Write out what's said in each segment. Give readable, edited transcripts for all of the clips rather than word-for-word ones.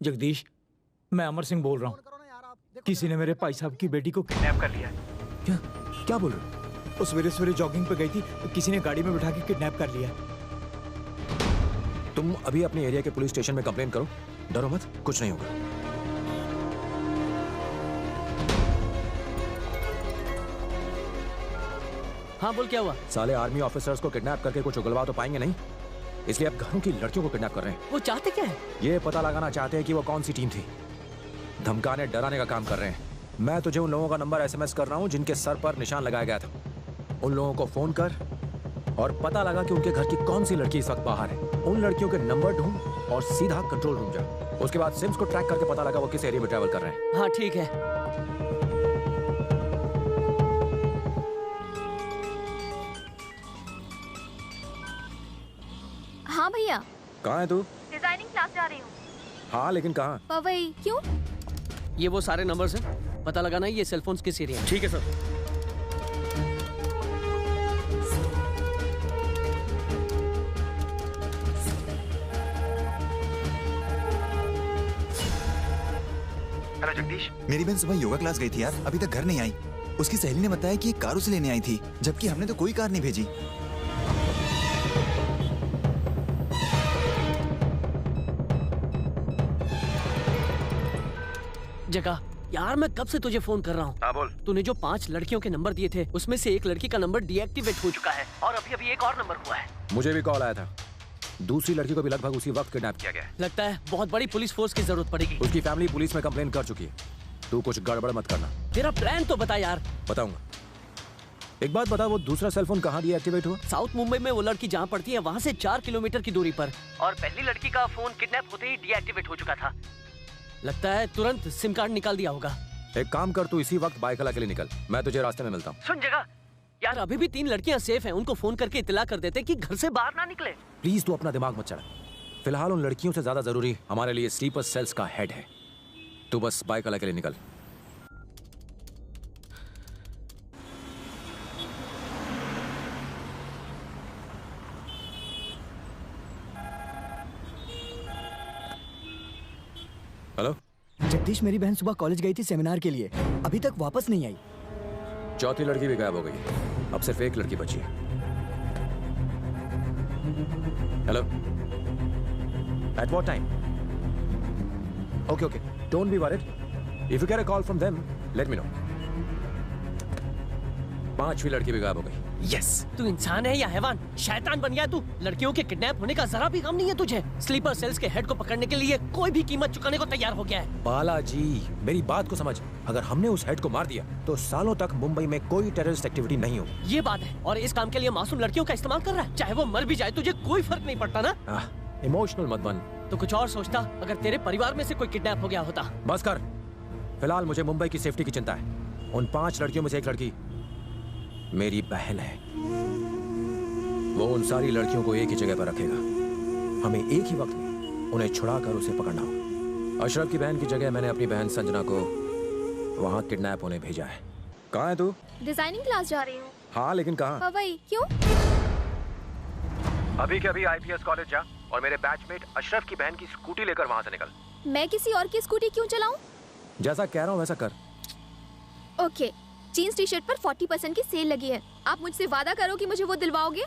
जगदीश, मैं अमर सिंह बोल रहा हूँ। किसी ने मेरे भाई साहब की बेटी को किडनैप कर लिया है। क्या क्या बोल रहे हो? वो सवेरे सवेरे जॉगिंग पे गई थी तो किसी ने गाड़ी में बिठा के किडनैप कर लिया। तुम अभी अपने एरिया के पुलिस स्टेशन में कंप्लेन करो, डरो मत, कुछ नहीं होगा। हाँ बोल, क्या हुआ? साले आर्मी ऑफिसर्स को किडनैप करके कुछ उगलवा तो पाएंगे नहीं, इसलिए अब घरों की लड़कियों को किडनैप कर रहे हैं। वो चाहते क्या है? ये पता लगाना चाहते हैं कि वो कौन सी टीम थी। धमकाने डराने का काम कर रहे हैं। मैं तुझे उन लोगों का नंबर SMS कर रहा हूँ जिनके सर पर निशान लगाया गया था। उन लोगों को फोन कर और पता लगा कि उनके घर की कौन सी लड़की इस वक्त बाहर है। उन लड़कियों के नंबर ढूंढ और सीधा कंट्रोल रूम जा। उसके बाद सिम्स को ट्रैक करके पता लगा वो किस एरिया में ट्रैवल कर रहे हैं। हाँ ठीक है। हाँ भैया। कहाँ है तू? डिजाइनिंग क्लास जा रही हूँ। हाँ लेकिन कहाँ? पवई। क्यों? ये वो सारे नंबर्स हैं, पता लगाना है ये सेलफोन्स किस एरिया में। ठीक है सर। हेलो जगदीश, मेरी बहन सुबह योगा क्लास गई थी यार, अभी तक घर नहीं आई। उसकी सहेली ने बताया कि एक कार उसे लेने आई थी, जबकि हमने तो कोई कार नहीं भेजी। जगह यार, मैं कब से तुझे फोन कर रहा हूँ। हाँ बोल। तूने जो 5 लड़कियों के नंबर दिए थे उसमें से एक लड़की का नंबर डीएक्टिवेट हो चुका है और अभी अभी एक और नंबर हुआ है। मुझे भी कॉल आया था, दूसरी लड़की को भी लगभग उसी वक्त किडनैप किया गया है। लगता है बहुत बड़ी पुलिस फोर्स की जरूरत पड़ेगी। उसकी फैमिली पुलिस में कंप्लेन कर चुकी है। तू कुछ गड़बड़ मत करना। तेरा प्लान तो बता यार। बताऊंगा। एक बात बता, वो दूसरा सेलफोन कहाँ डीएक्टिवेट हुआ? साउथ मुंबई में वो लड़की जहाँ पड़ती है वहाँ से 4 किलोमीटर की दूरी पर, और पहली लड़की का फोन किडनैप होते ही डीएक्टिवेट हो चुका था। लगता है तुरंत सिम कार्ड निकाल दिया होगा। एक काम कर, तू इसी वक्त बाइकला के लिए निकल, मैं तुझे रास्ते में मिलता हूँ। सुन जगह यार, अभी भी 3 लड़कियाँ सेफ हैं, उनको फोन करके इत्तला कर देते कि घर से बाहर ना निकले। प्लीज तू अपना दिमाग मत चढ़ा। फिलहाल उन लड़कियों से ज्यादा जरूरी हमारे लिए स्लीपर सेल्स का हेड है। तू बस बाइकला के लिए निकल। हेलो जगदीश, मेरी बहन सुबह कॉलेज गई थी सेमिनार के लिए, अभी तक वापस नहीं आई। चौथी लड़की भी गायब हो गई, अब सिर्फ एक लड़की बची है। Hello, at what time? Okay okay, don't be worried, if you get a call from them let me know. 5वीं लड़की भी गायब हो गई। यस। तू इंसान है या हैवान? शैतान बन गया तू। लड़कियों के किडनैप होने का जरा भी गम नहीं है तुझे। स्लीपर सेल्स के हेड को पकड़ने के लिए कोई भी कीमत चुकाने को तैयार हो गया है। बालाजी, मेरी बात को समझ। अगर हमने उस हेड को मार दिया तो सालों तक मुंबई में कोई टेररिस्ट एक्टिविटी नहीं होगी। ये बात है, और इस काम के लिए मासूम लड़कियों का इस्तेमाल कर रहा है। चाहे वो मर भी जाए तुझे कोई फर्क नहीं पड़ता ना। इमोशनल मत बन। तो कुछ और सोचता अगर तेरे परिवार में से कोई किडनैप हो गया होता। बस कर, फिलहाल मुझे मुंबई की सेफ्टी की चिंता है। उन 5 लड़कियों में से एक लड़की मेरी बहन है। वो उन सारी लड़कियों को एक ही जगह पर रखेगा। हमें एक ही वक्त में उन्हें छुड़ाकर उसे पकड़ना होगा। अशरफ की बहन की जगह मैंने अपनी बहन संजना को वहां किडनैप होने भेजा है। कहाँ है तू? डिजाइनिंग क्लास जा रही हूँ। हाँ लेकिन कहाँ? पवई। क्यों? अभी के अभी IPS कॉलेज जा और मेरे बैचमेट अशरफ की बहन की स्कूटी लेकर वहां से निकल। मैं किसी और की स्कूटी क्यों चलाऊं? जैसा कह रहा हूँ वैसा कर। ओके, जीन्स टी शर्ट पर 40% की सेल लगी है। आप मुझसे वादा करो कि मुझे वो दिलवाओगे?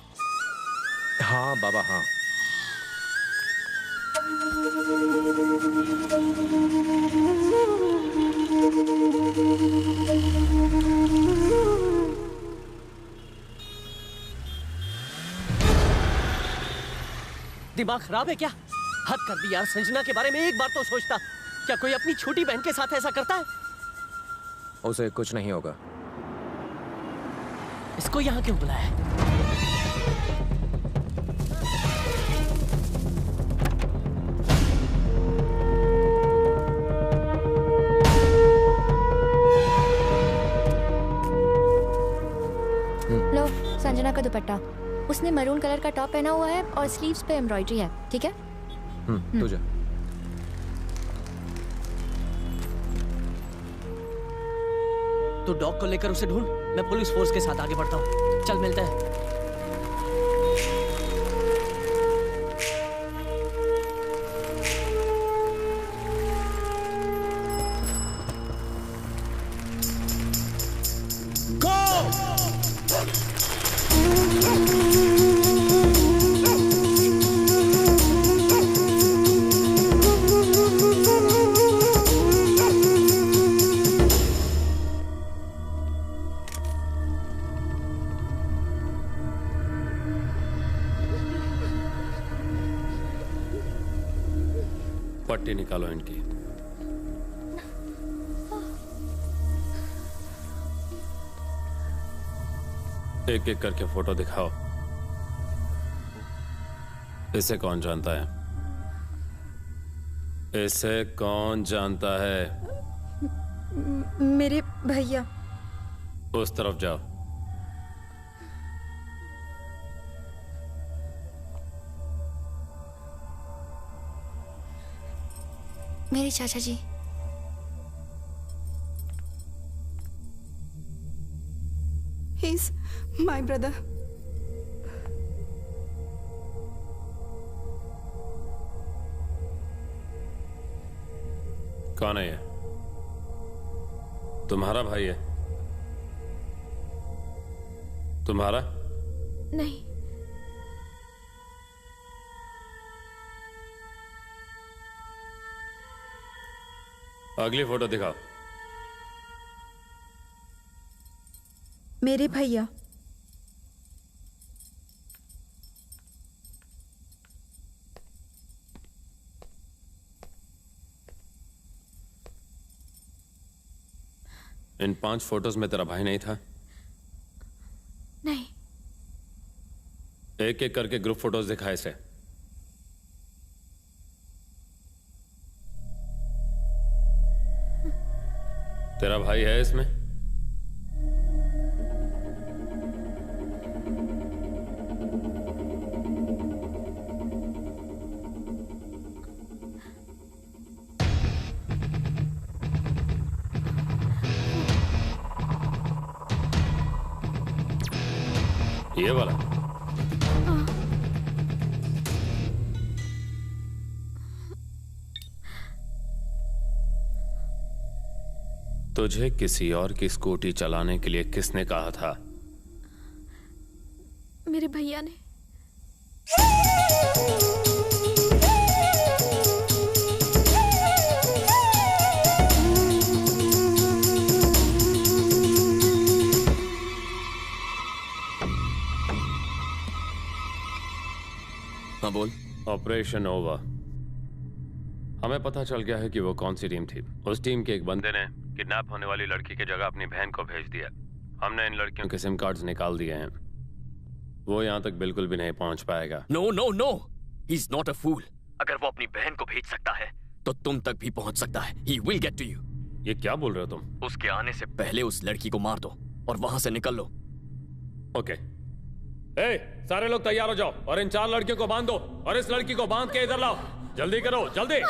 हाँ बाबा हाँ। दिमाग खराब है क्या? हद कर दी यार। संजना के बारे में एक बार तो सोचता। क्या कोई अपनी छोटी बहन के साथ ऐसा करता है? उसे कुछ नहीं होगा। इसको यहाँ क्यों बुलाया है? लो, संजना का दुपट्टा। उसने मरून कलर का टॉप पहना हुआ है और स्लीव्स पे एम्ब्रॉयडरी है, ठीक है? तुझे तू डॉग को लेकर उसे ढूंढ, मैं पुलिस फोर्स के साथ आगे बढ़ता हूँ। चल मिलते हैं। पट्टी निकालो इनकी। एक एक करके फोटो दिखाओ। इसे कौन जानता है? इसे कौन जानता है? मेरे भैया। उस तरफ जाओ। मेरे चाचा जी। He's my brother. कौन है ये? तुम्हारा भाई है? तुम्हारा? नहीं। अगली फोटो दिखाओ। मेरे भैया। इन 5 फोटोज में तेरा भाई नहीं था? नहीं। एक एक करके ग्रुप फोटोज दिखाए इसे। तेरा भाई है इसमें? ये वाला? तुझे किसी और की स्कूटी चलाने के लिए किसने कहा था? मेरे भैया ने। हाँ बोल। Operation over. हमें पता चल गया है कि वो कौन सी टीम थी। उस टीम के एक बंदे ने किडनैप होने वाली लड़की की जगह अपनी बहन को भेज दिया। हमने इन लड़कियों के सिम कार्ड्स निकाल दिए हैं। वो यहाँ तक बिल्कुल भी नहीं पहुंच पाएगा। No no no, he is not a fool. अगर वो अपनी बहन को भेज सकता है तो तुम तक भी पहुंच सकता है। He will get to you. ये क्या बोल रहे हो तुम? उसके आने से पहले उस लड़की को मार दो और वहां से निकल लो। ओके। सारे लोग तैयार हो जाओ और इन 4 लड़कियों को बांध दो और इस लड़की को बांध के इधर लाओ। जल्दी करो, जल्दी।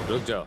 रुक जाओ।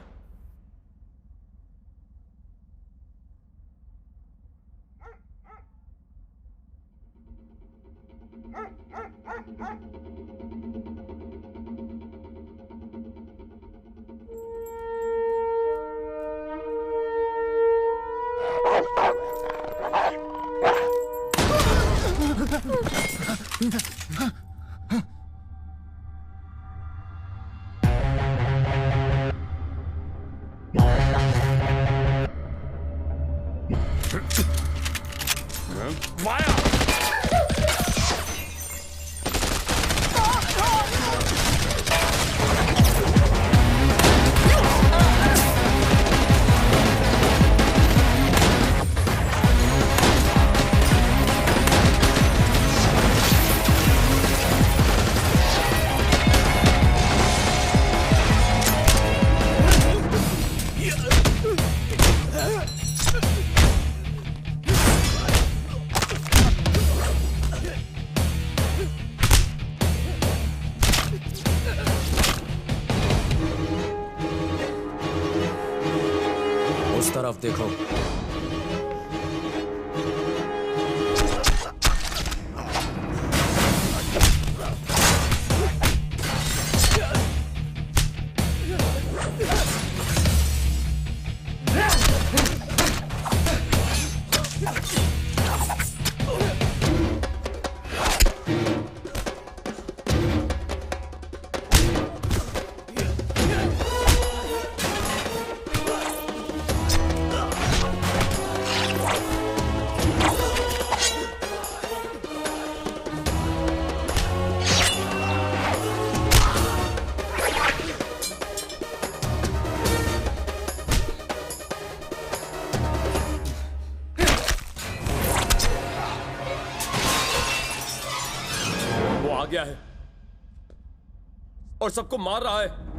तरफ देखो। गया है और सबको मार रहा है।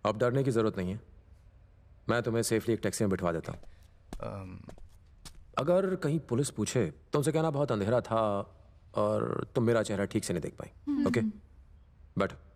अब डरने की जरूरत नहीं है। मैं तुम्हें सेफली एक टैक्सी में बिठवा देता हूँ। अगर कहीं पुलिस पूछे तो उनसे कहना बहुत अंधेरा था और तुम मेरा चेहरा ठीक से नहीं देख पाई। ओके बैठो।